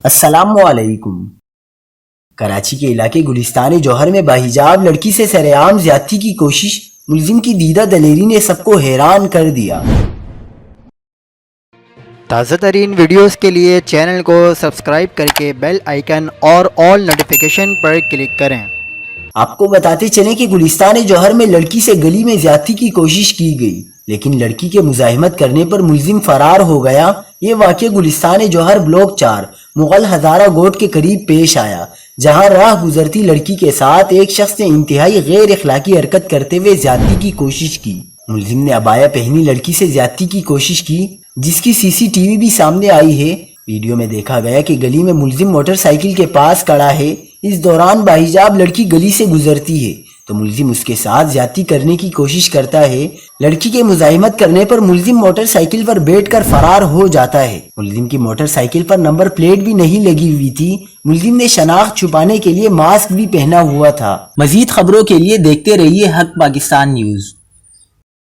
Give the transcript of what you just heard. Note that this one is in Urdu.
السلام علیکم۔ کراچی کے علاقے گلستان جوہر میں باحجاب لڑکی سے سرعام زیادتی کی کوشش، ملزم کی دیدہ دلیری نے سب کو حیران کر دیا۔ تازہ ترین ویڈیوز کے لیے چینل کو سبسکرائب کر کے بیل آئیکن اور آل نوٹیفیکیشن پر کلک کریں۔ آپ کو بتاتے چلیں کہ گلستان جوہر میں لڑکی سے گلی میں زیادتی کی کوشش کی گئی، لیکن لڑکی کے مزاحمت کرنے پر ملزم فرار ہو گیا۔ یہ واقعہ گلستان جوہر بلاک 4 مغل ہزارہ گوٹ کے قریب پیش آیا، جہاں راہ گزرتی لڑکی کے ساتھ ایک شخص نے انتہائی غیر اخلاقی حرکت کرتے ہوئے زیادتی کی کوشش کی۔ ملزم نے عبایا پہنی لڑکی سے زیادتی کی کوشش کی، جس کی سی سی ٹی وی بھی سامنے آئی ہے۔ ویڈیو میں دیکھا گیا کہ گلی میں ملزم موٹر سائیکل کے پاس کھڑا ہے۔ اس دوران باحجاب لڑکی گلی سے گزرتی ہے تو ملزم اس کے ساتھ زیادتی کرنے کی کوشش کرتا ہے۔ لڑکی کے مزاحمت کرنے پر ملزم موٹر سائیکل پر بیٹھ کر فرار ہو جاتا ہے۔ ملزم کی موٹر سائیکل پر نمبر پلیٹ بھی نہیں لگی ہوئی تھی۔ ملزم نے شناخت چھپانے کے لیے ماسک بھی پہنا ہوا تھا۔ مزید خبروں کے لیے دیکھتے رہیے حق پاکستان نیوز۔